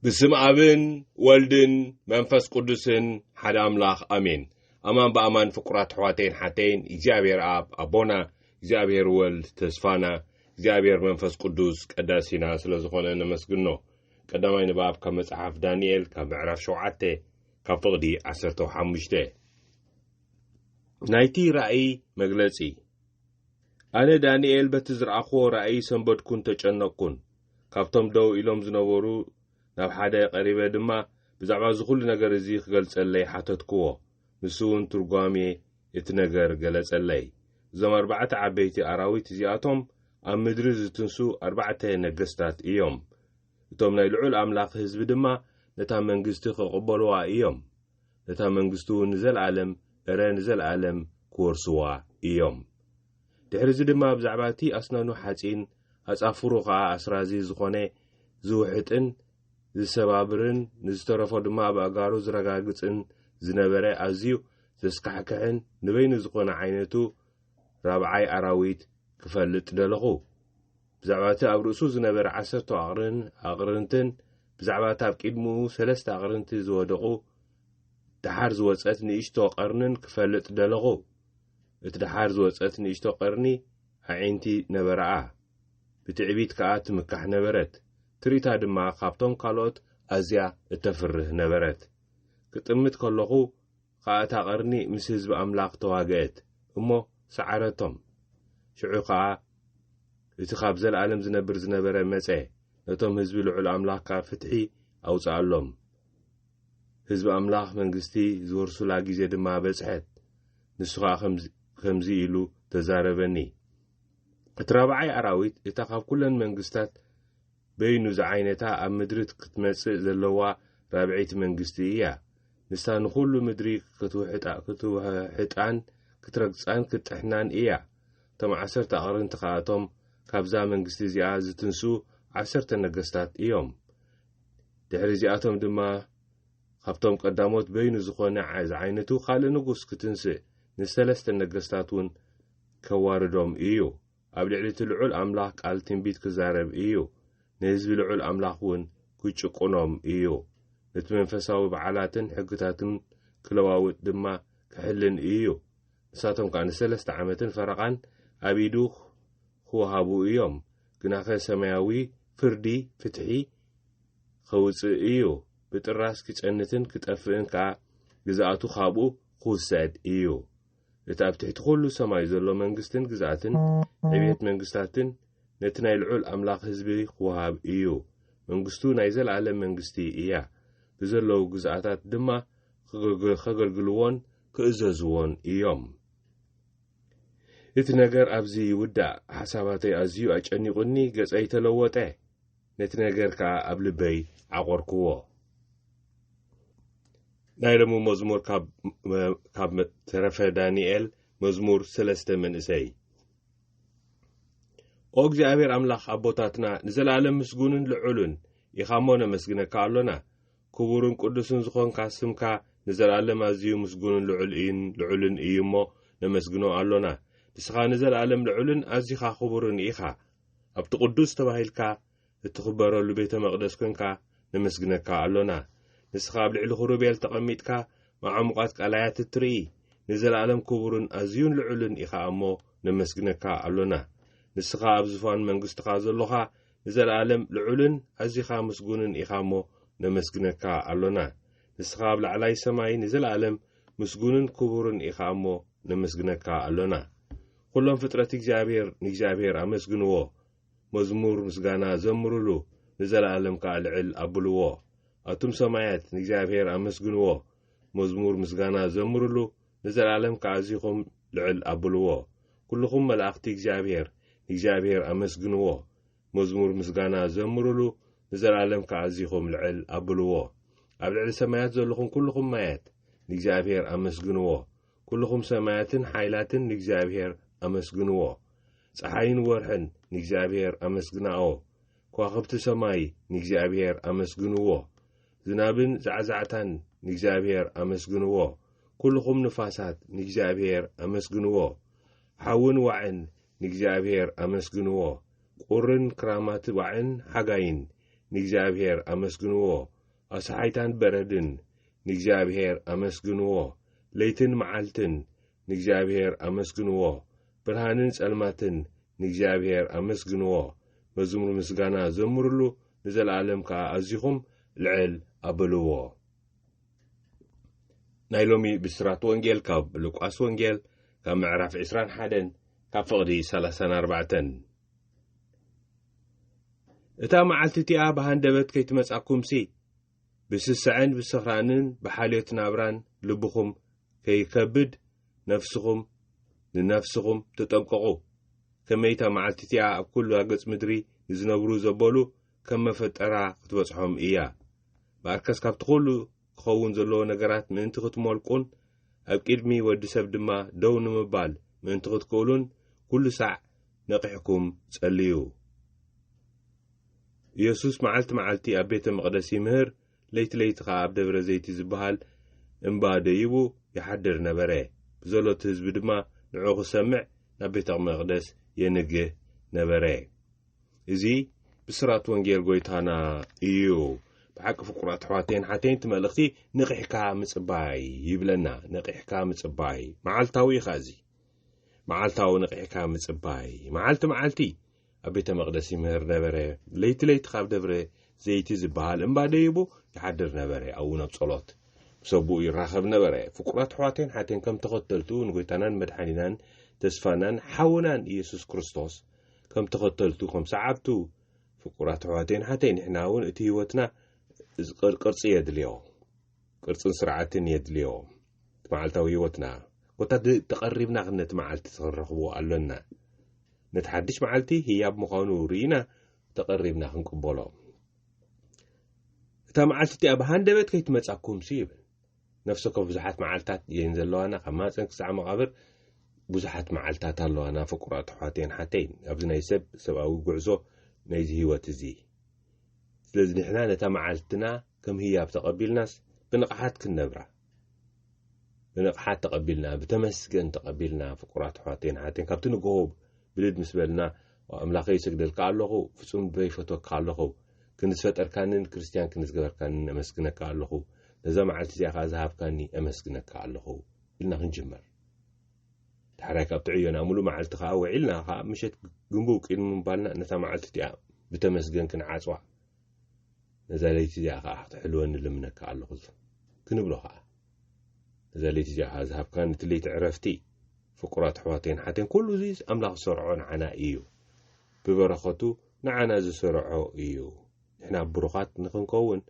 بسم أبن والدن منفس قدسن حد أملاخ أمين أمان بأمان فقرات حواتين حتين إجابير أب أبونا إجابير والد تسفانا إجابير منفس قدس قداسينا سلزخونا نمسجنو قدامين باب كمصحف دانيال كمعرف شوعته كفقدي 15 نايتي رأي مغلصي أنا دانيال بتزرعخو رأي سنبت كنت تشنقون كافتم دو إلوم زنورو ናብ ሓደ ቀሪበ ድማ ብዛዕባ ዝኹሉ ነገር እዚ ክገልጸለይ ሓተትክዎ ንሱውን ትርጓሜ እቲ ነገር ገለጸለይ እዞም 4 ዓበይቲ ኣራዊት እዚኣቶም ኣብ ምድሪ ዝትንሱ 4 ነገስታት እዮም እቶም ናይ ልዑል ኣምላኽ ህዝቢ ድማ ነታ መንግስቲ ክቕበልዋ እዮም ነታ መንግስቱ ንዘለዓለም እረን ዘለዓለም ክወርስዋ እዮም ድሕሪዚ ድማ ብዛዕባ እቲ ኣስናኑ ሓጺን ኣጻፍሩ ከዓ ኣስራዚ ዝኾነ ዝውሕጥን ዝሰባብርን ንዝተረፈ ድማ በአጋሩ ዝረጋግጽን ዝነበረ ኣዝዩ ዘስካሕክሕን ንበይኑ ዝኾነ ዓይነቱ ራብዓይ ኣራዊት ክፈልጥ ደለኹ ብዛዕባቲ ኣብ ርእሱ ዝነበረ 10 ኣቕርንትን ብዛዕባቲ ኣብ ቂድሙ 3 ኣቕርንቲ ዝወደቑ ድሓር ዝወፀት ንእሽቶ ቀርንን ክፈልጥ ደለኹ እቲ ድሓር ዝወፀት ንእሽቶ ቀርኒ ኣዒንቲ ነበረኣ ብትዕቢት ከዓ ትምካሕ ነበረት ትሪታ ድማ ካብቶም ካልኦት ኣዝያ እተፍርህ ነበረት ክጥምት ከለኹ ካእታ ቀርኒ ምስ ህዝቢ ኣምላኽ ተዋግአት እሞ ሰዓረቶም ሽዑ ከዓ እቲ ካብ ዘለዓለም ዝነብር ዝነበረ መፀ ነቶም ህዝቢ ልዑል ኣምላኽ ካብ ፍትሒ ኣውፅኣሎም ህዝቢ ኣምላኽ መንግስቲ ዝወርሱላ ግዜ ድማ በጽሐት ንሱ ከዓ ከምዚ ኢሉ ተዛረበኒ እቲ ራብዓይ ኣራዊት እታ ካብ ኩለን መንግስታት በይኑ ዝዓይነታ ኣብ ምድሪ ክትመጽእ ዘለዋ ራብዒት መንግስቲ እያ ንሳ ንኹሉ ምድሪ ክትውሕጣን ክትረግጻን ክትሕናን እያ እቶም 10 ኣቕርንቲ ከኣቶም ካብዛ መንግስቲ እዚኣ ዝትንሱ 10 ነገስታት እዮም ድሕሪ እዚኣቶም ድማ ካብቶም ቀዳሞት በይኑ ዝኾነ ዝዓይነቱ ካልእ ንጉስ ክትንስእ ንሰለስተ ነገስታት እውን ከዋርዶም እዩ ኣብ ልዕሊ እቲ ልዑል ኣምላኽ ቃል ትንቢት ክዛረብ እዩ ንህዝቢ ልዑል ኣምላኽ እውን ክጭቁኖም እዩ ነቲ መንፈሳዊ በዓላትን ሕግታትን ክለዋውጥ ድማ ክሕልን እዩ ንሳቶም ከዓ ንሰለስተ ዓመትን ፈረቓን ኣብ ኢዱ ክወሃቡ እዮም ግናኸ ሰማያዊ ፍርዲ ፍትሒ ክውፅእ እዩ ብጥራስ ክጸንትን ክጠፍእን ከዓ ግዛኣቱ ካብኡ ክውሰድ እዩ እቲ ኣብ ትሕቲ ኩሉ ሰማይ ዘሎ መንግስትን ግዛኣትን ዕብየት መንግስታትን ነቲ ናይ ልዑል ኣምላኽ ህዝቢ ክወሃብ እዩ መንግስቱ ናይ ዘለዓለም መንግስቲ እያ ብዘለዉ ግዛኣታት ድማ ከገልግልዎን ክእዘዝዎን እዮም እቲ ነገር ኣብዚ ይውዳእ ሓሳባተይ ኣዝዩ ኣጨኒቁኒ ገጸይ ተለወጠ ነቲ ነገር ከዓ ኣብ ልበይ ዓቆርክዎ ናይ ሎሚ መዝሙር ካብ ተረፈ ዳንኤል መዝሙር 3 መንእሰይ ኦ እግዚአብሔር አምላኽ አቦታትና ንዘላለም ምስጉንን ልዑልን ኢኻሞ ነመስግነካ ኣሎና ክቡርን ቅዱስን ዝኾንካ ስምካ ንዘላለም ኣዝዩ ምስጉንን ልዑልን እዩ እሞ ነመስግኖ ኣሎና ንስኻ ንዘላለም ልዑልን ኣዝኻ ክቡርን ኢኻ ኣብቲ ቅዱስ ተባሂልካ እትኽበረሉ ቤተ መቕደስ ኮንካ ነመስግነካ ኣሎና ንስኻ ኣብ ልዕሊ ኽሩቤል ተቐሚጥካ ማዕሙቃት ቃላያት እትርኢ ንዘላለም ክቡርን ኣዝዩን ልዑልን ኢኻ እሞ ነመስግነካ ኣሎና ንስኻ ኣብ ዝፋን መንግስትኻ ዘለኻ ንዘላለም ልዑልን ኣዝኻ ምስጉንን ኢኻ እሞ ነመስግነካ ኣሎና ንስኻ ኣብ ላዕላይ ሰማይ ንዘላለም ምስጉንን ክቡርን ኢኻ እሞ ነመስግነካ ኣሎና ኩሎም ፍጥረት ንእግዚአብሔር ኣመስግንዎ መዝሙር ምስጋና ዘምሩሉ ንዘላለም ከዓ ልዕል ኣብልዎ ኣቱም ሰማያት ንእግዚአብሔር ኣመስግንዎ መዝሙር ምስጋና ዘምሩሉ ንዘላለም ከዓ ኣዝኹም ልዕል ኣብልዎ ኩልኹም መላእኽቲ እግዚአብሔር ኣመስግንዎ መዝሙር ምስጋና ዘምሩሉ ንዘላለም ከዓ ኣዝኹም ልዕል ኣብልዎ ኣብ ልዕሊ ሰማያት ዘለኹም ኩልኹም ማያት ንእግዚአብሔር ኣመስግንዎ ኩልኹም ሰማያትን ሓይላትን ንእግዚአብሔር ኣመስግንዎ ፀሓይን ወርሕን ንእግዚአብሔር ኣመስግናኦ ከዋኽብቲ ሰማይ ንእግዚአብሔር ኣመስግንዎ ዝናብን ዛዕዛዕታን ንእግዚአብሔር ኣመስግንዎ ኩልኹም ንፋሳት ንእግዚአብሔር ኣመስግንዎ ሓውን ዋዕን ንእግዚአብሔር ኣመስግንዎ ቁርን ክራማት ዋዕን ሓጋይን ንእግዚአብሔር ኣመስግንዎ ኣሰሓይታን በረድን ንእግዚኣብሔር ኣመስግንዎ ለይትን መዓልትን ንእግዚኣብሔር ኣመስግንዎ ብርሃንን ጸልማትን ንእግዚኣብሔር ኣመስግንዎ መዝሙር ምስጋና ዘምሩሉ ንዘለዓለም ከዓ ኣዚኹም ልዕል ኣበልዎ። ናይ ሎሚ ብስራት ወንጌል ካብ ሉቃስ ወንጌል ካብ ምዕራፍ 21 ካብ ፍቕዲ 34 እታ መዓልቲ እቲኣ ብሃንደበት ከይትመጻኩምሲ ብስስዕን ብስኽራንን ብሓልዮት ናብራን ልብኹም ከይከብድ ነፍስኹም ንነፍስኹም ተጠንቀቑ። ከመይታ መዓልቲ እቲኣ ኣብ ኩሉ ገጽ ምድሪ ንዝነብሩ ዘበሉ ከም መፈጠራ ክትበጽሖም እያ። ብኣርከስ ካብቲ ኩሉ ክኸውን ዘለዎ ነገራት ምእንቲ ክትመልቁን ኣብ ቅድሚ ወዲ ሰብ ድማ ደው ንምባል ምእንቲ ክትክእሉን ኩሉ ሳዕ ነቂሕኩም ጸልዩ። ኢየሱስ መዓልቲ ኣብ ቤተ መቕደስ ይምህር፣ ለይቲ ከዓ ኣብ ደብረ ዘይቲ ዝበሃል እምባ ደይቡ ይሓድር ነበረ። ብዘሎት ህዝቢ ድማ ንዑ ክሰምዕ ናብ ቤተ መቕደስ የንግህ ነበረ። እዚ ብስራት ወንጌል ጎይታና እዩ። ብሓቂ ፍቁራት ኣሕዋተይን ሓተይን መልእኽቲ ንቂሕካ ምጽባይ ይብለና። ንቂሕካ ምጽባይ መዓልታዊ ኸዚ መዓልታዊ ንቂሕካ ምጽባይ መዓልቲ ኣብ ቤተ መቕደስ ይምህር ነበረ። ለይቲ ካብ ደብረ ዘይቲ ዝበሃል እምባ ደይቡ ይሓድር ነበረ። ኣብኡ ናብ ጸሎት ሰቡኡ ይራኸብ ነበረ። ፍቁራት ኣሕዋተይን ሓተይን ከም ተኸተልቱ ንጎይታናን መድሓኒናን ተስፋናን ሓውናን ኢየሱስ ክርስቶስ ከም ተኸተልቱ ከም ሰዓብቱ ፍቁራት ኣሕዋተይን ሓተይን ንሕና እውን እቲ ህይወትና ቅርጺ የድልዮ፣ ቅርጽን ስርዓትን የድልዮ። መዓልታዊ ህይወትና ኮታት ተቐሪብና ነቲ መዓልቲ ክንረኽቦ ኣለና። ነቲ ሓድሽ መዓልቲ ህያብ ምዃኑ ርኢና ተቐሪብና ክንቅበሎ። እታ መዓልቲ እቲኣ ብሃንደበት ከይትመጻኩምሲ ይብል። ነፍሲ ካብ ብዙሓት መዓልትታት እየን ዘለዋና። ካብ ማፀን ክሳዕ መቓብር ብዙሓት መዓልትታት ኣለዋና። ፍቁራት ኣሕዋተይን ሓተይን ኣብዚ ናይ ሰብኣዊ ጉዕዞ ናይዚ ህይወት እዚ። ስለዚ ንሕና ነታ መዓልትና ከም ህያብ ተቐቢልናስ ብንቕሓት ክንነብራ፣ ብንቕሓት ተቐቢልና፣ ብተመስገን ተቐቢልና ፍቁራት ኣሕዋተይን ሓተይን ካብቲ ንግሆ ብልድ ምስ በልና ኣምላኸይ ይስግደልካ ኣለኹ፣ ፍጹም በይፈትወካ ኣለኹ፣ ክንዝፈጠርካንን ክርስቲያን ክንዝገበርካንን ኣመስግነካ ኣለኹ፣ ነዛ መዓልቲ እዚኣ ከዓ ዝሃብካኒ ኣመስግነካ ኣለኹ ኢልና ክንጅመር። ታሕራይ ካብቲ ዕዮና ሙሉእ መዓልቲ ከዓ ውዒልና ከዓ ምሸት ግንቡው ቂድሚ ምባልና ነታ መዓልቲ እዚኣ ብተመስገን ክንዓጽዋ፣ ነዛ ለይቲ እዚኣ ከዓ ክትሕልወኒ ልምነካ ኣለኹ ክንብሎ ከዓ ነዛ ለይቲ እዚኣ ከዓ ዝሃብካኒ እቲ ለይቲ ዕረፍቲ ፍቁራት ኣሕዋተይን ሓተይን ኩሉ እዚ ኣምላኽ ዝሰርዖ ንዓና እዩ። ብበረኸቱ ንዓና ዝሰርዖ እዩ። ንሕና ብሩኻት ንኽንከውን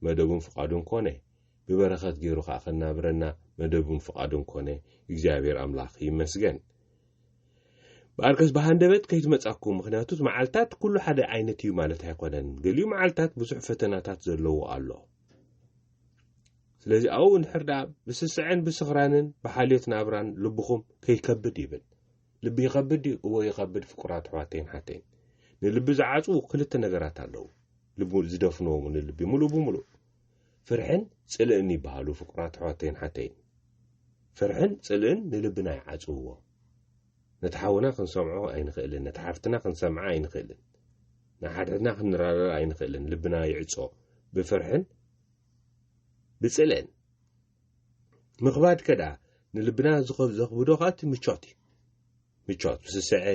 መደቡን ፍቓዱን ኮነ። ብበረኸት ገይሩ ከዓ ከናብረና መደቡን ፍቓዱን ኮነ። እግዚኣብሔር ኣምላኽ ይመስገን። ብኣርከስ ብሃንደበት ከይትመጻኩም፣ ምክንያቱ መዓልትታት ኩሉ ሓደ ዓይነት እዩ ማለት ኣይኮነን። ገሊኡ መዓልትታት ብዙሕ ፈተናታት ዘለዎ ኣሎ። ስለዚ ኣብኡ እንድሕር ዳ ብስስዕን ብስኽራንን ብሓልዮት ናብራን ልብኹም ከይከብድ ይብል። ልቢ ይኸብድ እዎ ይኸብድ። ፍቁራት ኣሕዋተይን ሓተይን ንልቢ ዝዓጽው ክልተ ነገራት ኣለዉ። ልቢ ዝደፍንዎ ንልቢ ሙሉእ ብሙሉእ ፍርሕን ጽልእን ይበሃሉ። ፍቁራት ኣሕዋተይን ሓተይን ፍርሕን ጽልእን ንልብና ይዓጽውዎ። ነቲ ሓውና ክንሰምዖ ኣይንኽእልን፣ ነቲ ሓፍትና ክንሰምዓ ኣይንኽእልን፣ ንሓድሕና ክንራረቕ ኣይንኽእልን። ልብና ይዕጾ ብፍርሕን ብጽልእን። ምኽባድ ከዳ ንልብና ዘኽብዶ ኻቲ ምቾት እዩ። ምቾት ብስስዐ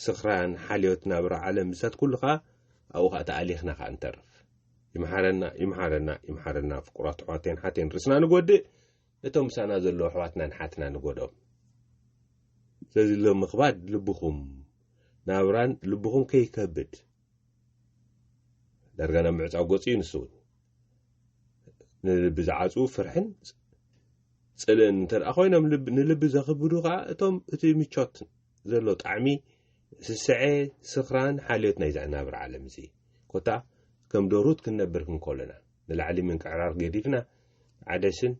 ስኽራን ሓልዮት ናብራ ዓለም ምሳት ኩሉ ከዓ ኣብኡ ከዓ ተኣሊኽና ከዓ እንተርፍ። ይምሓረና ፍቁራት ኣሕዋተይን ሓተይን ርስና ንጐድእ፣ እቶም ምሳና ዘለዎ ኣሕዋትና ንሓትና ንጐዶም። ስለዚ ምኽባድ ልብኹም ናብራን ልብኹም ከይከብድ ዳርጋ ናብ ምዕጻው ገጹ እዩ። ንሱ ንልቢ ዝዓጽው ፍርሕን ጽልእን እንተደኣ ኮይኖም ንልቢ ዘኽብዱ ከዓ እቶም እቲ ምቾት ዘሎ ጣዕሚ ስስዐ ስኽራን ሓልዮት ናይ ናብራ ዓለም እዚ ኮታ ከም ደሩት ክንነብር ክንከለና ንላዕሊ ምንቅዕራር ገዲፍና ዓደስን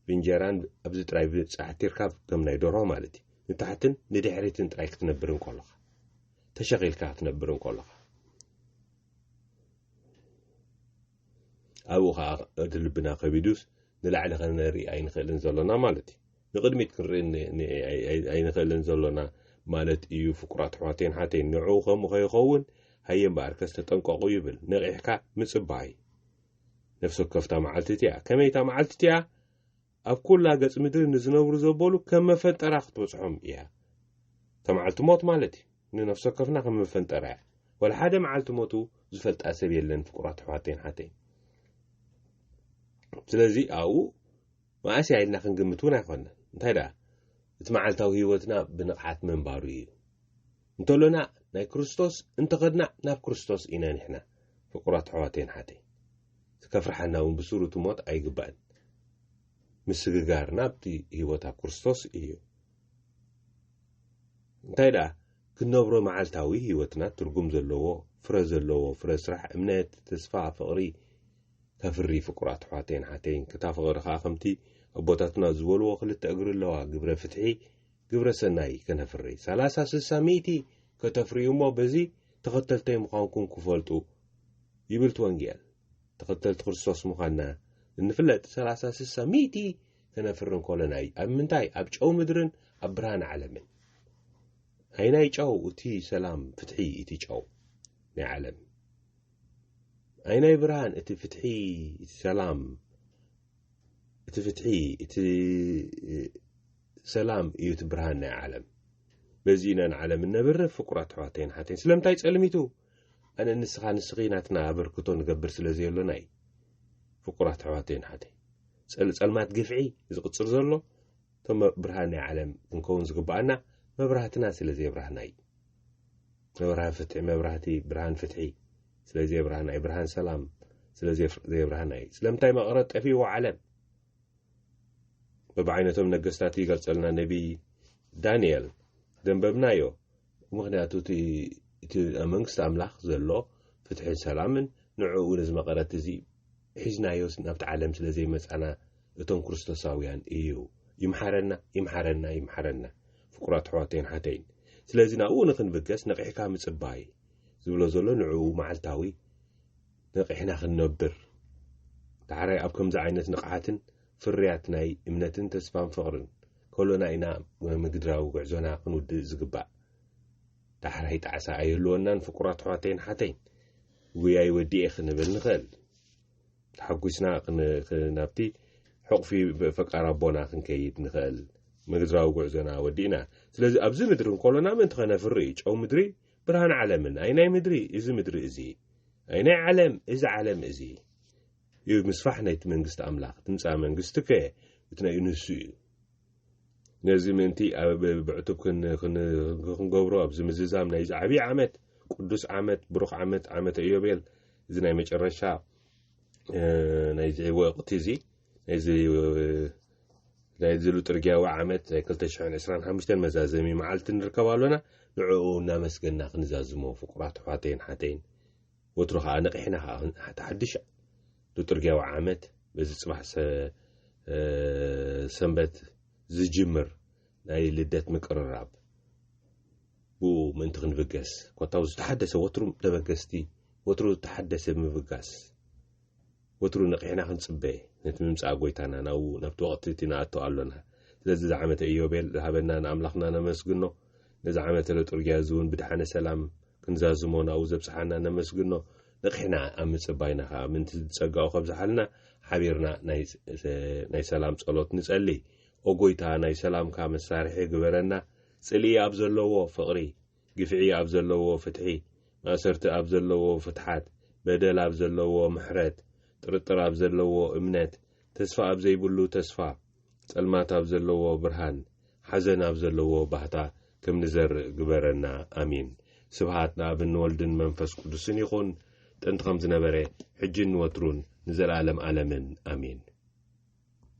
ብእንጀራን ኣብዚ ጥራይ ብጻሕቲርካ ከም ናይ ደርሆ ማለት እዩ። ንታሕትን ንድሕሪትን ጥራይ ክትነብርን ከለኻ ተሸኺልካ ክትነብርን ከለኻ ኣብኡ ከዓ እቲ ልብና ከቢዱስ ንላዕሊ ክንርኢ ኣይንኽእልን ዘሎና ማለት እዩ። ንቅድሚት ክንርኢ ኣይንኽእልን ዘሎና ማለት እዩ። ፍቁራት ኣሕዋተይን ሓተይን ንዑ ከምኡ ከይኸውን ሃየ እምበኣርከስ ተጠንቀቑ ይብል። ነቂሕካ ምጽባይ نفسك كفتا معلتتيا كميتا معلتتيا أب كل قص مدر نزنور زبولو كم فنترا خطبصهم إياه تمعلت موت مالتي نفسك كفنا كم فنترا ولا حدا معلت موتو زفلت أسب يلن فقرات حواتين حتين سلازي أو ما أسي عيدنا خنقمتونا يخونا انتهي تمعلتاو هيوتنا بنقحات من باروي انتولونا ناي كريستوس انتقدنا ناب كريستوس إنا نحنا فقرات حواتين حتين كفرحنا وبسورة موت أي قبان مسجار نابتي هيوتا كريستوس إيو انتهي كنبرو معلتاوي هيوتنا ترقم زلوو فرز سرح امنات تسفع فقري كفري فقرات حواتين حتين كتاف غير خاخمتي أبوتاتنا زولو وخلت أقر اللوا قبر فتحي قبر سناي كنفري 360 كتفري يومو بزي تقتلتي مقامكم كفولتو يبلت وانجيال تقتلت كريستوس مقانا نفلت 360 كنفرن كولناي أمنتاي أبجو مدرن أبرهان عالمين هيناي جو وتي سلام فتحي اتي جو نعلم هيناي برهان اتي فتحي اتي سلام اتي فتحي اتي سلام ايوت برهان نعلم بزينا نعلم النبر فقرات حواتين حاتين سلمتاي تسلميتو أنا نسخيناتنا بركتو نقبر سلازي اللوناي فقرات حواتين حاتين سلمات قفعي إذا قد زلو ثم برهان عالم نكون زقبانا مبرهتنا سلازي برهناي مبرهان فتحي مبرهتي برهان فتحي سلازي برهناي برهان سلام سلازي زي برهناي سلمتاي ما قرأت أفي وعلم ببعينتهم نقستاتي قلت لنا نبي دانيال دنببنايو مغنياتو تي أمنكست أملاخ زلو فتحي سلامن نعو نزم قرأت زي حزنايو نبت عالم سلازي مسعنا اتون كريستوساويان إيو يمحرنا فقرات حواتين حتين سلازي ناو نخنبقس نقحكا مصباي زبلو زلو نعو معلتاوي نقحنا خنبر تعري أبكم زعينة نقحاتن فرياتناي امنتن تسفان فقرن كلنا إنا مقدراو قعزونا قنود زقباء تحرهي تعسى أيهلونا فقرات حواتين حتين وياي ودي خنبل نخل تحقسنا خنابتي حقفي فقر ربنا خنكيد نخل مقدراو قعزونا ودينا سلازي أبزي مدرن كلنا من تخنا فريج أو مدري برهان علمن أيناي مدري إذا مدري إزي أيناي علم إذا علم إزي يمسفحنا يتمنقست أملاق تنسى منقستك يتناي نسوي نزي منتي بعتب كن أبزي مزيزام نايز عبي عمت قدس عمت بروخ عمت إيوبيل إذا ناي مجرشا نايز وقت زي نايزلو ترجعوا عمت زي كل تشعن 25 مزازمي معلتن ركبالونا نعونا مسكنا خنزازمو فقرات حواتين حتين وتروح نقحنا حتحدش لو ترجعوا عمت بس تصبح سنبت زجمر ناي لدت مقرراب ومن تخنفقس كنتاوز تحدث وترو تبقستي وترو تحدث مفقس وترو نقحنا خنصبي نتممص اغويتانا ناو نبت وقتنا اتو علونا لذا زعمت ايوبيل هبنا ناملخنا نمسغنو لذا عمت لترجع زون بدحنا سلام كنزازمونا او زبصحنا نمسغنو نقحنا امصباينا من تصقاو خبزحلنا حبيرنا ناي سلام صلوت نصلي اوغويتا ناي سلام كمسارحي غبرنا صلي ابزلوو فقري قفعي ابزلوو فتحي ماسرت ابزلوو فتحات بدل ابزلوو محرت طرطر ابزلوو امنت تسفا ابزيبلو تسفا صلمات ابزلوو برهان حزن ابزلوو بحتا كم نزر غبرنا امين سبحاتنا بنولدن منفس قدسن يكون تنت خمس نبره حجن وترون نزل عالم امين